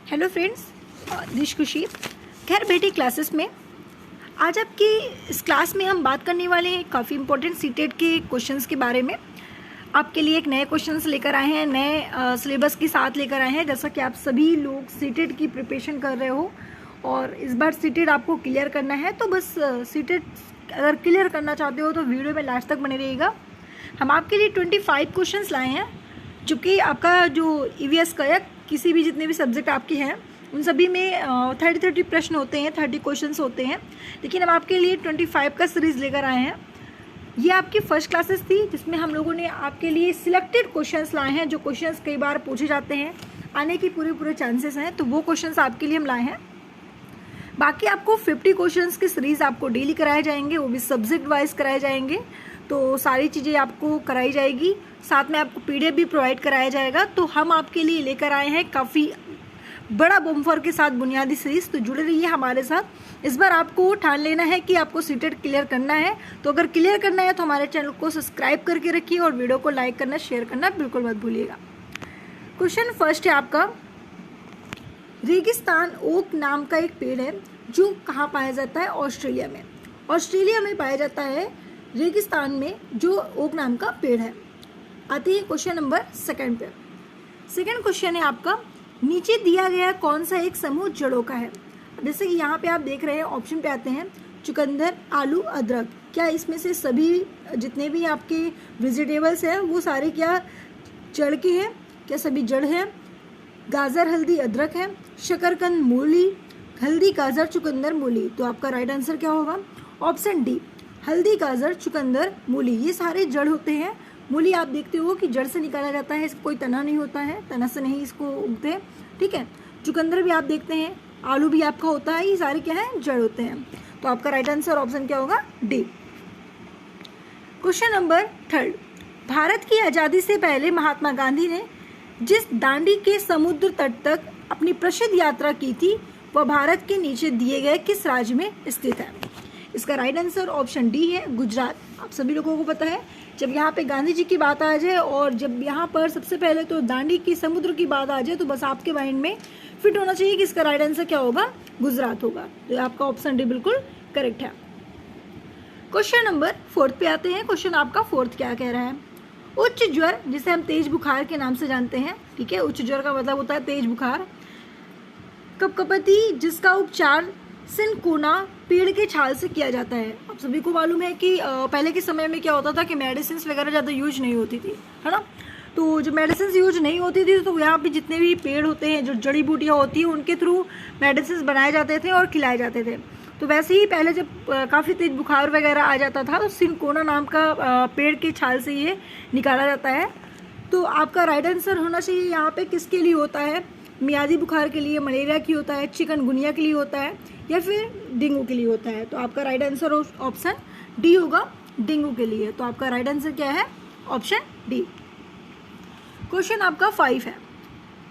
Hello friends, दिश खुशी। खैर बेटी क्लासेस में आज आपकी इस क्लास में हम बात करने वाले हैं काफ़ी इंपॉर्टेंट सीटेट के क्वेश्चंस के बारे में। आपके लिए एक नए क्वेश्चंस लेकर आए हैं, नए सिलेबस के साथ लेकर आए हैं। जैसा कि आप सभी लोग सीटेट की प्रिपरेशन कर रहे हो और इस बार सीटेट आपको क्लियर करना है, तो बस सीटेट अगर क्लियर करना चाहते हो तो वीडियो में लास्ट तक बने रहिएगा। हम आपके लिए 25 क्वेश्चंस लाए हैं, जो कि आपका जो ईवीएस का या किसी भी जितने भी सब्जेक्ट आपके हैं उन सभी में 30 प्रश्न होते हैं, 30 क्वेश्चंस होते हैं। लेकिन हम आपके लिए 25 का सीरीज़ लेकर आए हैं। ये आपकी फर्स्ट क्लासेस थी, जिसमें हम लोगों ने आपके लिए सिलेक्टेड क्वेश्चंस लाए हैं, जो क्वेश्चंस कई बार पूछे जाते हैं, आने की पूरे चांसेस हैं, तो वो क्वेश्चंस आपके लिए हम लाए हैं। बाकी आपको 50 क्वेश्चंस की सीरीज़ आपको डेली कराए जाएंगे, वो भी सब्जेक्ट वाइज कराए जाएंगे। तो सारी चीज़ें आपको कराई जाएगी, साथ में आपको पीडीएफ भी प्रोवाइड कराया जाएगा। तो हम आपके लिए लेकर आए हैं काफ़ी बड़ा बम्फर के साथ बुनियादी सीरीज़, तो जुड़े रहिए हमारे साथ। इस बार आपको ठान लेना है कि आपको सीटेट क्लियर करना है, तो अगर क्लियर करना है तो हमारे चैनल को सब्सक्राइब करके रखिए और वीडियो को लाइक करना, शेयर करना बिल्कुल मत भूलिएगा। क्वेश्चन फर्स्ट है आपका, रेगिस्तान ओक नाम का एक पेड़ है जो कहाँ पाया जाता है? ऑस्ट्रेलिया में। ऑस्ट्रेलिया में पाया जाता है रेगिस्तान में जो ओक नाम का पेड़ है। आते हैं क्वेश्चन नंबर सेकंड पे। सेकंड क्वेश्चन है आपका, नीचे दिया गया कौन सा एक समूह जड़ों का है? जैसे कि यहाँ पे आप देख रहे हैं, ऑप्शन पे आते हैं चुकंदर, आलू, अदरक। क्या इसमें से सभी जितने भी आपके वेजिटेबल्स हैं वो सारे क्या जड़ के हैं? क्या सभी जड़ हैं? गाजर, हल्दी, अदरक है। शकरकंद, मूली, हल्दी, गाजर, चुकंदर, मूली। तो आपका राइट आंसर क्या होगा? ऑप्शन डी, हल्दी, गाजर, चुकंदर, मूली। ये सारे जड़ होते हैं। मूली आप देखते हो कि जड़ से निकाला जाता है, इसका कोई तना नहीं होता है, तना से नहीं इसको उगते हैं, ठीक है। चुकंदर भी आप देखते हैं, आलू भी आपका होता है, ये सारे क्या है? जड़ होते हैं। तो आपका राइट आंसर ऑप्शन क्या होगा? D. Question number third, Bharat की आज़ादी से पहले महात्मा गांधी ने जिस दांडी के समुद्र तट तक अपनी प्रसिद्ध यात्रा की थी वह भारत के नीचे दिए गए किस राज्य में स्थित है? इसका राइट आंसर ऑप्शन डी है, गुजरात। आप सभी लोगों को पता है, जब यहाँ पे गांधी जी की बात आ जाए और जब यहाँ पर सबसे पहले तो दांडी की समुद्र की बात आ जाए, तो बस आपके माइंड में फिट होना चाहिए कि इसका राइट आंसर क्या होगा? गुजरात होगा। तो आपका ऑप्शन डी बिल्कुल करेक्ट है। क्वेश्चन नंबर फोर्थ पे आते हैं। क्वेश्चन आपका फोर्थ क्या कह रहा है? उच्च ज्वर, जिसे हम तेज बुखार के नाम से जानते हैं, ठीक है। उच्च ज्वर का मतलब होता है तेज बुखार। कपकपती, जिसका उपचार सिनकोना पेड़ के छाल से किया जाता है। आप सभी को मालूम है कि पहले के समय में क्या होता था कि मेडिसिन वगैरह ज़्यादा यूज नहीं होती थी, है ना। तो जब मेडिसिन यूज नहीं होती थी तो यहाँ पे जितने भी पेड़ होते हैं, जो जड़ी बूटियाँ होती हैं, उनके थ्रू मेडिसिन बनाए जाते थे और खिलाए जाते थे। तो वैसे ही पहले जब काफ़ी तेज बुखार वगैरह आ जाता था तो सिनकोना नाम का पेड़ के छाल से ये निकाला जाता है। तो आपका राइट आंसर होना चाहिए यहाँ पे किसके लिए होता है? मियादी बुखार के लिए, मलेरिया की होता है, चिकनगुनिया के लिए होता है, या फिर डेंगू के लिए होता है। तो आपका राइट आंसर ऑप्शन डी होगा, डेंगू के लिए। तो आपका राइट आंसर क्या है? Option D. क्वेश्चन आपका 5 है,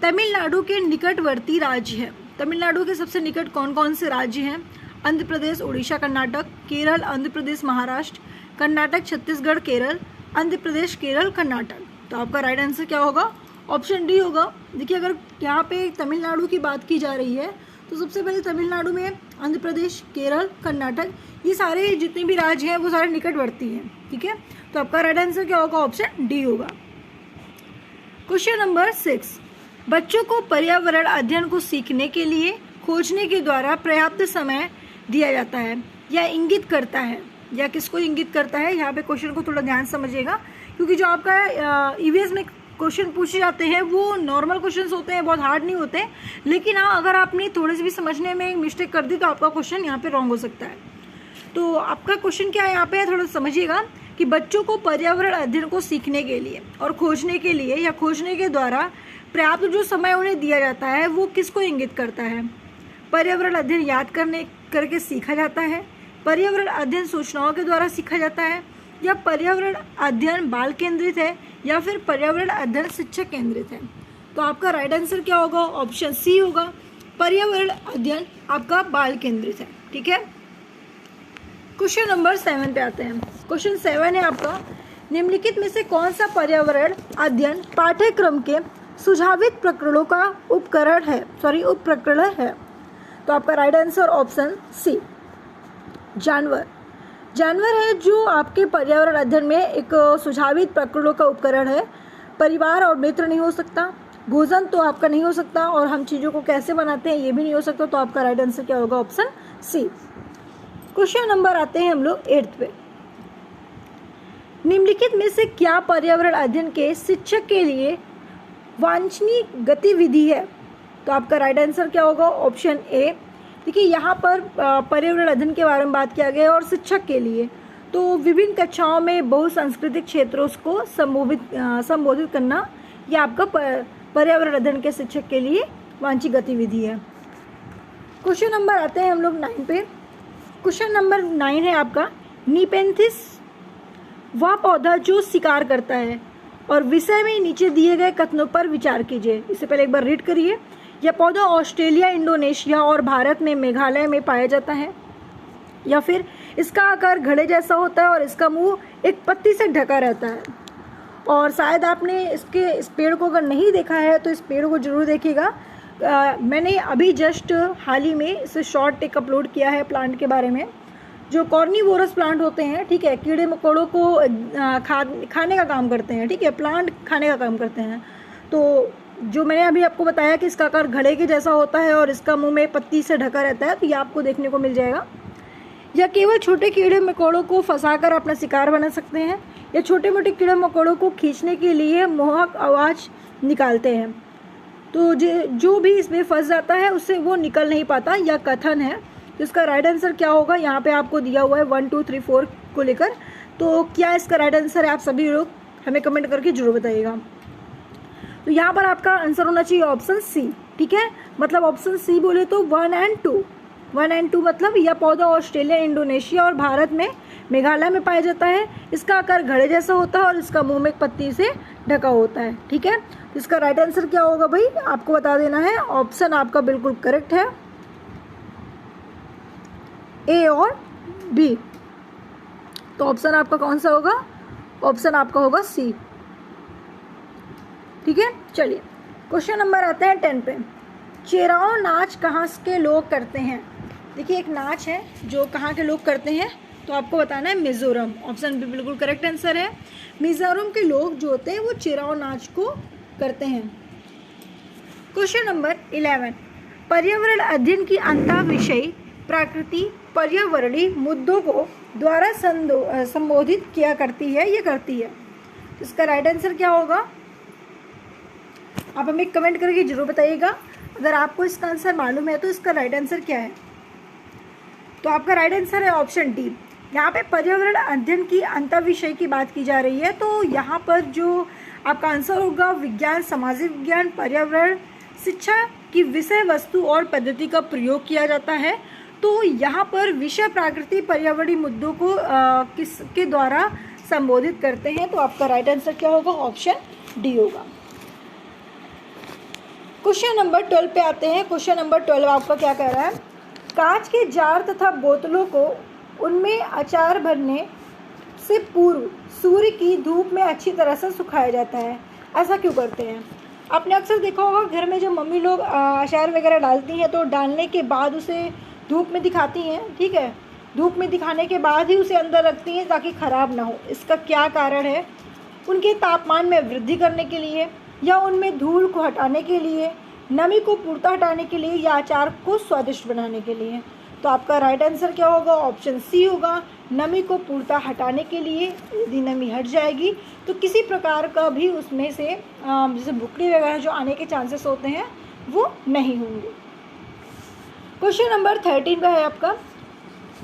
तमिलनाडु के निकटवर्ती राज्य है। तमिलनाडु के सबसे निकट कौन कौन से राज्य हैं? आंध्र प्रदेश, उड़ीसा, कर्नाटक, केरल, आंध्र प्रदेश, महाराष्ट्र, कर्नाटक, छत्तीसगढ़, केरल, आंध्र प्रदेश, केरल, कर्नाटक। तो आपका राइट आंसर क्या होगा? ऑप्शन डी होगा। देखिए, अगर यहाँ पे तमिलनाडु की बात की जा रही है तो सबसे पहले तमिलनाडु में आंध्र प्रदेश, केरल, कर्नाटक, ये सारे जितने भी राज्य हैं वो सारे निकटवर्ती हैं, ठीक है। तो आपका राइट आंसर क्या होगा? ऑप्शन डी होगा। क्वेश्चन नंबर 6, बच्चों को पर्यावरण अध्ययन को सीखने के लिए खोजने के द्वारा पर्याप्त समय दिया जाता है या इंगित करता है, या किसको इंगित करता है? यहाँ पे क्वेश्चन को थोड़ा ध्यान समझिएगा, क्योंकि जो आपका ईवीएस में क्वेश्चन पूछे जाते हैं वो नॉर्मल क्वेश्चंस होते हैं, बहुत हार्ड नहीं होते। लेकिन हाँ, अगर आपने थोड़ी सी भी समझने में मिस्टेक कर दी तो आपका क्वेश्चन यहाँ पे रॉन्ग हो सकता है। तो आपका क्वेश्चन क्या है यहाँ पे? थोड़ा समझिएगा कि बच्चों को पर्यावरण अध्ययन को सीखने के लिए और खोजने के लिए या खोजने के द्वारा पर्याप्त जो समय उन्हें दिया जाता है वो किसको इंगित करता है? पर्यावरण अध्ययन याद करके सीखा जाता है, पर्यावरण अध्ययन सूचनाओं के द्वारा सीखा जाता है, या पर्यावरण अध्ययन बाल केंद्रित है, या फिर पर्यावरण अध्ययन शिक्षक केंद्रित है? तो आपका राइट आंसर क्या होगा? ऑप्शन सी होगा, पर्यावरण अध्ययन आपका बाल केंद्रित है, ठीक है। क्वेश्चन नंबर 7 पे आते हैं। क्वेश्चन 7 है आपका, निम्नलिखित में से कौन सा पर्यावरण अध्ययन पाठ्यक्रम के सुझावित प्रकरणों का उपप्रकरण है। तो आपका राइट आंसर ऑप्शन सी, जानवर। जानवर है जो आपके पर्यावरण अध्ययन में एक सुझावित प्रकरणों का उपकरण है। परिवार और मित्र नहीं हो सकता, भोजन तो आपका नहीं हो सकता, और हम चीज़ों को कैसे बनाते हैं ये भी नहीं हो सकता। तो आपका राइट आंसर क्या होगा? ऑप्शन सी। क्वेश्चन नंबर आते हैं हम लोग 8th पे। निम्नलिखित में से क्या पर्यावरण अध्ययन के शिक्षक के लिए वांछनीय गतिविधि है? तो आपका राइट आंसर क्या होगा? Option A. देखिए यहाँ पर पर्यावरण अध्ययन के बारे में बात किया गया है और शिक्षक के लिए, तो विभिन्न कक्षाओं में बहुसांस्कृतिक क्षेत्रों को संबोधित करना यह आपका पर्यावरण अध्ययन के शिक्षक के लिए वांछित गतिविधि है। क्वेश्चन नंबर आते हैं हम लोग 9 पे। क्वेश्चन नंबर 9 है आपका, नीपेंथिस वह पौधा जो शिकार करता है, और विषय में नीचे दिए गए कथनों पर विचार कीजिए। इससे पहले एक बार रीड करिए। यह पौधा ऑस्ट्रेलिया, इंडोनेशिया और भारत में मेघालय में पाया जाता है। या फिर इसका आकार घड़े जैसा होता है और इसका मुंह एक पत्ती से ढका रहता है। और शायद आपने इस पेड़ को अगर नहीं देखा है तो इस पेड़ को जरूर देखिएगा। मैंने अभी जस्ट हाल ही में इसे शॉर्ट एक अपलोड किया है प्लांट के बारे में, जो कॉर्निवोरस प्लांट होते हैं, ठीक है, कीड़े मकोड़ों को खाने का काम करते हैं, ठीक है, प्लांट खाने का काम करते हैं। तो जो मैंने अभी आपको बताया कि इसका आकार घड़े के जैसा होता है और इसका मुंह में पत्ती से ढका रहता है, तो ये आपको देखने को मिल जाएगा। या केवल छोटे कीड़े मकोड़ों को फंसाकर अपना शिकार बना सकते हैं, या छोटे मोटे कीड़े मकोड़ों को खींचने के लिए मोहक आवाज़ निकालते हैं। तो जो भी इसमें फंस जाता है उससे वो निकल नहीं पाता, यह कथन है। तो इसका राइट आंसर क्या होगा? यहाँ पे आपको दिया हुआ है 1 2 3 4 को लेकर। तो क्या इसका राइट आंसर है? आप सभी लोग हमें कमेंट करके जरूर बताइएगा। तो यहाँ पर आपका आंसर होना चाहिए ऑप्शन सी, ठीक है। मतलब ऑप्शन सी बोले तो 1 and 2 मतलब यह पौधा ऑस्ट्रेलिया, इंडोनेशिया और भारत में मेघालय में पाया जाता है। इसका आकार घड़े जैसा होता है और इसका मुंह में एक पत्ती से ढका होता है, ठीक है। तो इसका राइट आंसर क्या होगा भाई? आपको बता देना है। ऑप्शन आपका बिल्कुल करेक्ट है, ए और बी। तो ऑप्शन आपका कौन सा होगा? ऑप्शन आपका होगा सी, ठीक है। चलिए क्वेश्चन नंबर आते हैं 10 पे। चेराओ नाच कहाँ के लोग करते हैं? देखिए एक नाच है जो कहाँ के लोग करते हैं, तो आपको बताना है मिजोरम। ऑप्शन बी बिल्कुल करेक्ट आंसर है। मिजोरम के लोग जो होते हैं वो चेराओ नाच को करते हैं। क्वेश्चन नंबर 11, पर्यावरण अध्ययन की अंतः विषय प्रकृति पर्यावरणीय मुद्दों को द्वारा संबोधित किया करती है, ये करती है। इसका राइट आंसर क्या होगा? आप हमें कमेंट करके जरूर बताइएगा। अगर आपको इसका आंसर मालूम है तो इसका राइट आंसर क्या है? तो आपका राइट आंसर है ऑप्शन डी। यहाँ पे पर्यावरण अध्ययन की अंतर विषय की बात की जा रही है, तो यहाँ पर जो आपका आंसर होगा विज्ञान, सामाजिक विज्ञान, पर्यावरण शिक्षा की विषय वस्तु और पद्धति का प्रयोग किया जाता है। तो यहाँ पर विषय प्रकृति पर्यावरणीय मुद्दों को किसके द्वारा संबोधित करते हैं? तो आपका राइट आंसर क्या होगा? ऑप्शन डी होगा। क्वेश्चन नंबर 12 पे आते हैं। क्वेश्चन नंबर 12 आपका क्या कह रहा है? कांच के जार तथा बोतलों को उनमें अचार भरने से पूर्व सूर्य की धूप में अच्छी तरह से सुखाया जाता है। ऐसा क्यों करते हैं? आपने अक्सर देखा होगा घर में जब मम्मी लोग अचार वगैरह डालती हैं तो डालने के बाद उसे धूप में दिखाती हैं, ठीक है। धूप में दिखाने के बाद ही उसे अंदर रखती हैं ताकि ख़राब ना हो। इसका क्या कारण है? उनके तापमान में वृद्धि करने के लिए, या उनमें धूल को हटाने के लिए, नमी को पूर्णतः हटाने के लिए, या अचार को स्वादिष्ट बनाने के लिए। तो आपका राइट आंसर क्या होगा? ऑप्शन सी होगा, नमी को पूर्णतः हटाने के लिए। यदि नमी हट जाएगी तो किसी प्रकार का भी उसमें से जैसे भुकड़ी वगैरह जो आने के चांसेस होते हैं वो नहीं होंगे। क्वेश्चन नंबर 13 का है आपका,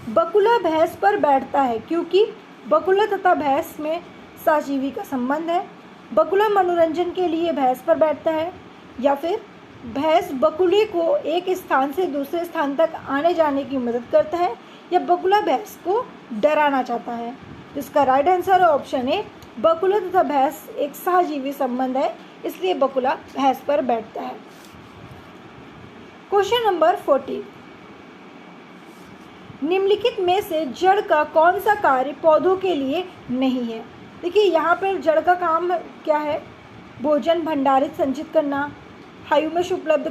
बकुला भैंस पर बैठता है क्योंकि बकुला तथा भैंस में सहजीवी का संबंध है। बकुला मनोरंजन के लिए भैंस पर बैठता है, या फिर भैंस बकुले को एक स्थान से दूसरे स्थान तक आने जाने की मदद करता है, या बकुला भैंस को डराना चाहता है। इसका राइट आंसर है ऑप्शन ए, बकुला तथा भैंस एक सहजीवी संबंध है, इसलिए बकुला भैंस पर बैठता है। क्वेश्चन नंबर 14, निम्नलिखित में से जड़ का कौन सा कार्य पौधों के लिए नहीं है? देखिए यहाँ पर जड़ का काम क्या है? भोजन भंडारित संचित करना, ह्यूमस उपलब्ध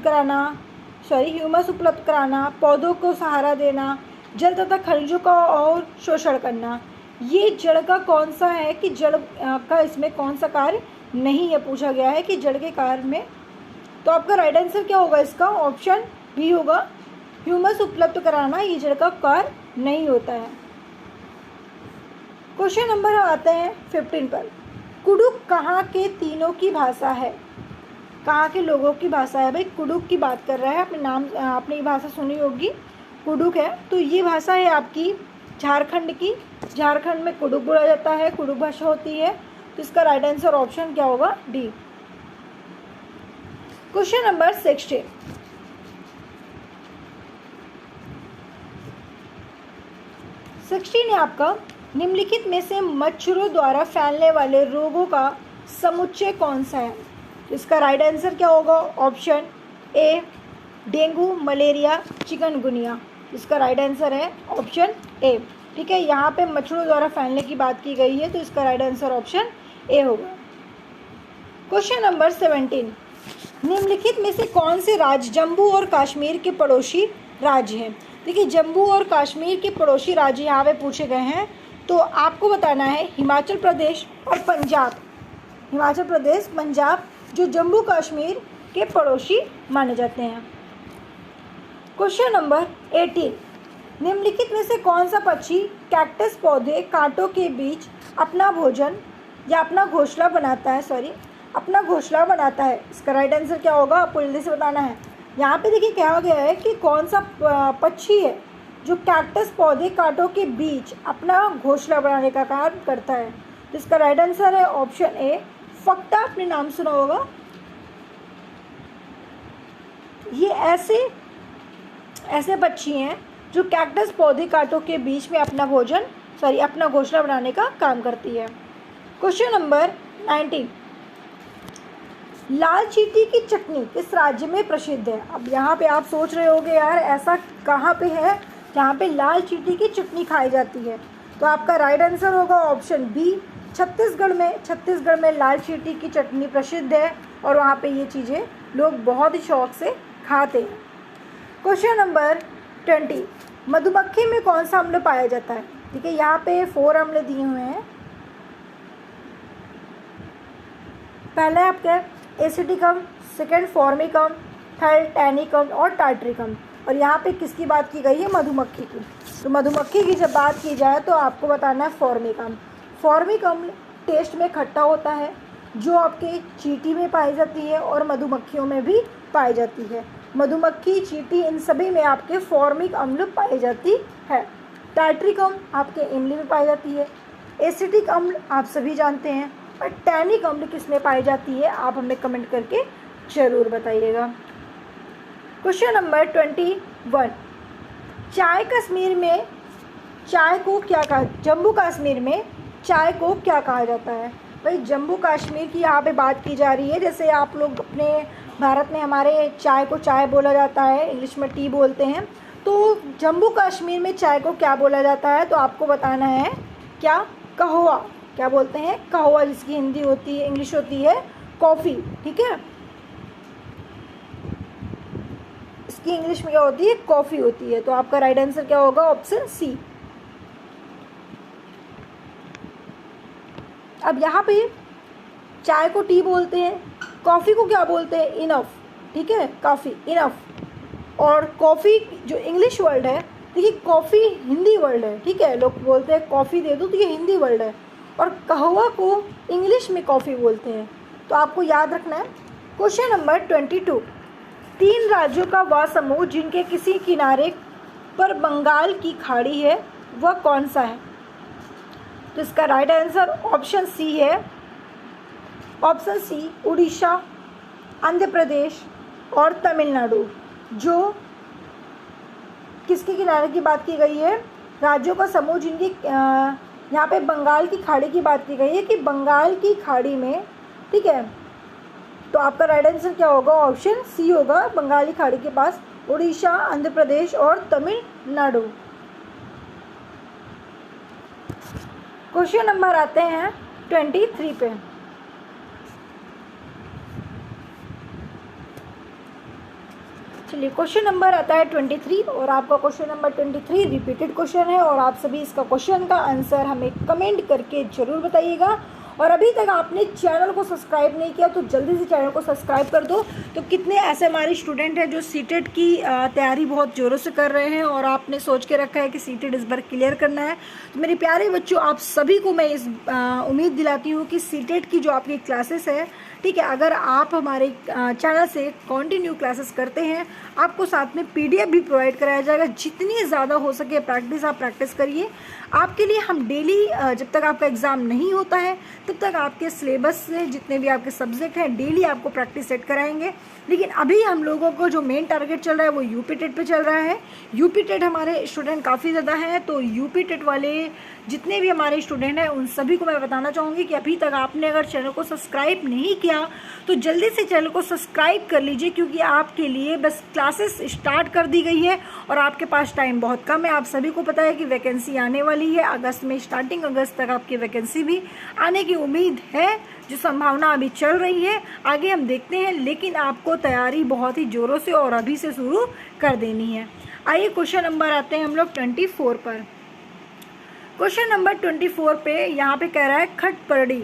कराना, पौधों को सहारा देना, जल तथा खनिजों का और शोषण करना। ये जड़ का कौन सा है कि जड़ का इसमें कौन सा कार्य नहीं है, पूछा गया है कि जड़ के कार्य में। तो आपका राइट आंसर क्या होगा इसका? ऑप्शन बी होगा, ह्यूमस उपलब्ध कराना ये जड़ का कार्य नहीं होता है। क्वेश्चन नंबर आते हैं 15 पर। कुडुख कहाँ के तीनों की भाषा है? कहाँ के लोगों की भाषा है? भाई कुडुख की बात कर रहा है, आपने ये भाषा सुनी होगी, कुडुख है। तो ये भाषा है आपकी झारखंड की। झारखंड में कुडुख बोला जाता है, कुडुख भाषा होती है। तो इसका राइट आंसर ऑप्शन क्या होगा? डी। Question number 16। है आपका, निम्नलिखित में से मच्छरों द्वारा फैलने वाले रोगों का समुच्चय कौन सा है? इसका राइट आंसर क्या होगा? Option A, dengue, malaria, chikungunya. इसका राइट आंसर है ऑप्शन ए। ठीक है, यहाँ पे मच्छरों द्वारा फैलने की बात की गई है, तो इसका राइट आंसर ऑप्शन ए होगा। Question number 17। निम्नलिखित में से कौन से राज्य जम्मू और कश्मीर के पड़ोसी राज्य हैं? देखिए, जम्मू और कश्मीर के पड़ोसी राज्य यहाँ पे पूछे गए हैं। तो आपको बताना है हिमाचल प्रदेश और पंजाब। हिमाचल प्रदेश, पंजाब जो जम्मू कश्मीर के पड़ोसी माने जाते हैं। Question number 18। निम्नलिखित में से कौन सा पक्षी कैक्टस पौधे कांटों के बीच अपना भोजन या अपना घोंसला बनाता है? अपना घोंसला बनाता है। इसका राइट आंसर क्या होगा? आपको जल्दी से बताना है। यहाँ पे देखिए कहा गया है कि कौन सा पक्षी है जो कैक्टस पौधे कांटों के बीच अपना घोंसला बनाने का काम करता है। तो इसका राइट आंसर है ऑप्शन ए, फक्ता। आपने नाम सुना होगा। ये ऐसे पक्षी हैं जो कैक्टस पौधे कांटों के बीच में अपना घोंसला बनाने का काम करती है। Question number 19। लाल चींटी की चटनी किस राज्य में प्रसिद्ध है? अब यहाँ पे आप सोच रहे होगे यार ऐसा कहाँ पे है जहाँ पे लाल चींटी की चटनी खाई जाती है? तो आपका राइट आंसर होगा ऑप्शन बी, छत्तीसगढ़ में। छत्तीसगढ़ में लाल चींटी की चटनी प्रसिद्ध है और वहाँ पे ये चीज़ें लोग बहुत ही शौक से खाते हैं। Question number 20। मधुमक्खी में कौन सा अम्ल पाया जाता है? ठीक है, यहाँ पे 4 अम्ल दिए हुए हैं। पहला है आपका एसिटिकम, सेकेंड फॉर्मिकम, थर्ड टैनिकम और टार्ट्रिकम। और यहाँ पे किसकी बात की गई है? मधुमक्खी की। तो मधुमक्खी की जब बात की जाए तो आपको बताना है फॉर्मिकम। फॉर्मिकम टेस्ट में खट्टा होता है, जो आपके चींटी में पाई जाती है और मधुमक्खियों में भी पाई जाती है। मधुमक्खी, चींटी, इन सभी में आपके फॉर्मिक अम्ल पाई जाती है। टार्ट्रिकम आपके इमली में पाई जाती है। एसिटिक अम्ल आप सभी जानते हैं। और टैनिक अम्ल किस में पाई जाती है? आप हमें कमेंट करके ज़रूर बताइएगा। Question number 21। जम्मू कश्मीर में चाय को क्या कहा जाता है? भाई जम्मू कश्मीर की यहाँ पे बात की जा रही है। जैसे आप लोग अपने भारत में हमारे चाय को चाय बोला जाता है, इंग्लिश में टी बोलते हैं। तो जम्मू कश्मीर में चाय को क्या बोला जाता है? तो आपको बताना है क्या? कहवा। क्या बोलते हैं? कहवा, जिसकी हिंदी होती है, इंग्लिश होती है कॉफ़ी। ठीक है, इसकी इंग्लिश में क्या होती है? कॉफ़ी होती है। तो आपका राइट आंसर क्या होगा? Option C. अब यहाँ पे चाय को टी बोलते हैं, कॉफ़ी को क्या बोलते हैं? इनफ। ठीक है, कॉफ़ी, इनफ। और कॉफ़ी जो इंग्लिश वर्ड है, देखिए कॉफ़ी हिंदी वर्ड है। ठीक है, लोग बोलते हैं कॉफ़ी दे दो, तो ये हिंदी वर्ड है। और कहवा को इंग्लिश में कॉफ़ी बोलते हैं। तो आपको याद रखना है। Question number 22। 3 राज्यों का वह समूह जिनके किसी किनारे पर बंगाल की खाड़ी है, वह कौन सा है? तो इसका राइट आंसर ऑप्शन सी है। ऑप्शन सी, उड़ीसा, आंध्र प्रदेश और तमिलनाडु। जो किसके किनारे की बात की गई है? राज्यों का समूह जिनकी यहाँ पे बंगाल की खाड़ी की बात की गई है कि बंगाल की खाड़ी में। ठीक है, तो आपका राइट आंसर क्या होगा? ऑप्शन सी होगा, बंगाल की खाड़ी के पास उड़ीसा, आंध्र प्रदेश और तमिलनाडु। क्वेश्चन नंबर आते हैं 23 पे। चलिए क्वेश्चन नंबर आता है 23 और आपका क्वेश्चन नंबर 23 रिपीटेड क्वेश्चन है और आप सभी इसका क्वेश्चन का आंसर हमें कमेंट करके ज़रूर बताइएगा। और अभी तक आपने चैनल को सब्सक्राइब नहीं किया तो जल्दी से चैनल को सब्सक्राइब कर दो। तो कितने ऐसे हमारे स्टूडेंट हैं जो सीटेट की तैयारी बहुत ज़ोरों से कर रहे हैं और आपने सोच के रखा है कि सीटेट इस बार क्लियर करना है। तो मेरे प्यारे बच्चों, आप सभी को मैं इस उम्मीद दिलाती हूँ कि सीटेट की जो आपकी क्लासेस है, ठीक है, अगर आप हमारे चैनल से कंटिन्यू क्लासेस करते हैं आपको साथ में PDF भी प्रोवाइड कराया जाएगा। जितनी ज़्यादा हो सके प्रैक्टिस आप प्रैक्टिस करिए। आपके लिए हम डेली जब तक आपका एग्ज़ाम नहीं होता है तब तक आपके सिलेबस से जितने भी आपके सब्जेक्ट हैं डेली आपको प्रैक्टिस सेट कराएंगे। लेकिन अभी हम लोगों को जो मेन टारगेट चल रहा है वो यूपी टेट पे चल रहा है। यूपी टेट हमारे स्टूडेंट काफ़ी ज़्यादा हैं, तो यूपी टेट वाले जितने भी हमारे स्टूडेंट हैं उन सभी को मैं बताना चाहूँगी कि अभी तक आपने अगर चैनल को सब्सक्राइब नहीं किया तो जल्दी से चैनल को सब्सक्राइब कर लीजिए, क्योंकि आपके लिए बस क्लासेस स्टार्ट कर दी गई है और आपके पास टाइम बहुत कम है। आप सभी को पता है कि वैकेंसी आने वाली है अगस्त में, स्टार्टिंग अगस्त तक आपकी वैकेंसी भी आने की उम्मीद है, जो संभावना अभी चल रही है। आगे हम देखते हैं, लेकिन आपको तैयारी बहुत ही ज़ोरों से और अभी से शुरू कर देनी है। आइए क्वेश्चन नंबर आते हैं हम लोग 24 पर। क्वेश्चन नंबर 24 पे यहाँ पे कह रहा है खटपरड़ी।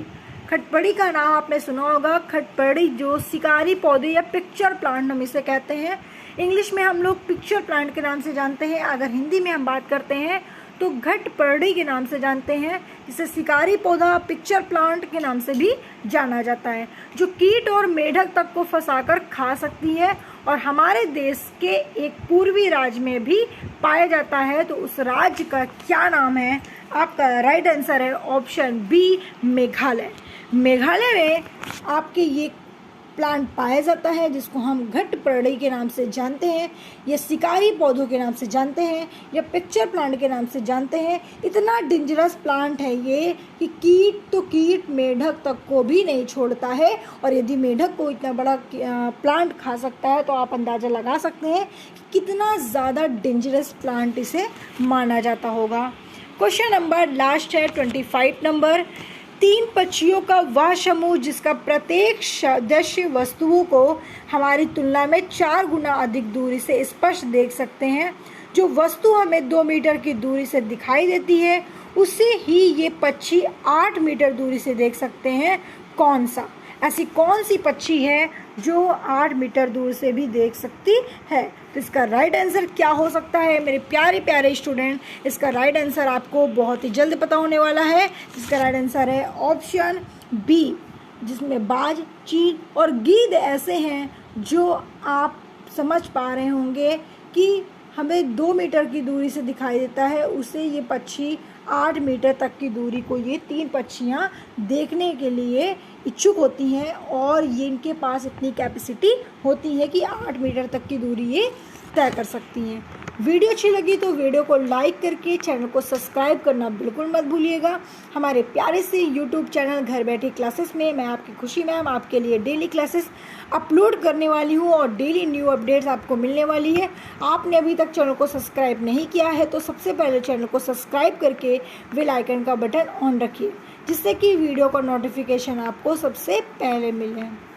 खटपड़ी का नाम आपने सुना होगा। खटपड़ी जो शिकारी पौधे या पिक्चर प्लांट हम इसे कहते हैं, इंग्लिश में हम लोग पिक्चर प्लांट के नाम से जानते हैं। अगर हिंदी में हम बात करते हैं तो घटपरड़ी के नाम से जानते हैं, जिसे शिकारी पौधा पिक्चर प्लांट के नाम से भी जाना जाता है, जो कीट और मेढक तक को फंसाकर खा सकती है और हमारे देश के एक पूर्वी राज्य में भी पाया जाता है। तो उस राज्य का क्या नाम है? आपका राइट आंसर है ऑप्शन बी, मेघालय। मेघालय में आपके ये प्लांट पाया जाता है जिसको हम घटपरड़ी के नाम से जानते हैं, या शिकारी पौधों के नाम से जानते हैं, या पिक्चर प्लांट के नाम से जानते हैं। इतना डेंजरस प्लांट है ये कि कीट मेढक तक को भी नहीं छोड़ता है, और यदि मेढक को इतना बड़ा प्लांट खा सकता है तो आप अंदाज़ा लगा सकते हैं कि कितना ज़्यादा डेंजरस प्लांट इसे माना जाता होगा। क्वेश्चन नंबर लास्ट है 25 नंबर। 3 पक्षियों का वह समूह जिसका प्रत्येक सदस्य वस्तुओं को हमारी तुलना में 4 गुना अधिक दूरी से स्पष्ट देख सकते हैं। जो वस्तु हमें 2 मीटर की दूरी से दिखाई देती है उसे ही ये पक्षी 8 मीटर दूरी से देख सकते हैं। कौन सा? ऐसी कौन सी पक्षी है जो 8 मीटर दूर से भी देख सकती है? तो इसका राइट आंसर क्या हो सकता है मेरे प्यारे प्यारे स्टूडेंट? इसका राइट आंसर आपको बहुत ही जल्द पता होने वाला है। इसका राइट आंसर है ऑप्शन बी, जिसमें बाज, चील और गीद ऐसे हैं जो आप समझ पा रहे होंगे कि हमें 2 मीटर की दूरी से दिखाई देता है, उसे ये पक्षी 8 मीटर तक की दूरी को ये 3 पक्षियाँ देखने के लिए इच्छुक होती हैं, और ये इनके पास इतनी कैपेसिटी होती है कि 8 मीटर तक की दूरी ये तय कर सकती हैं। वीडियो अच्छी लगी तो वीडियो को लाइक करके चैनल को सब्सक्राइब करना बिल्कुल मत भूलिएगा। हमारे प्यारे से यूट्यूब चैनल घर बैठे क्लासेस में मैं आपकी खुशी मैम आपके लिए डेली क्लासेस अपलोड करने वाली हूँ और डेली न्यू अपडेट्स आपको मिलने वाली है। आपने अभी तक चैनल को सब्सक्राइब नहीं किया है तो सबसे पहले चैनल को सब्सक्राइब करके बेल आइकन का बटन ऑन रखिए, जिससे कि वीडियो का नोटिफिकेशन आपको सबसे पहले मिले।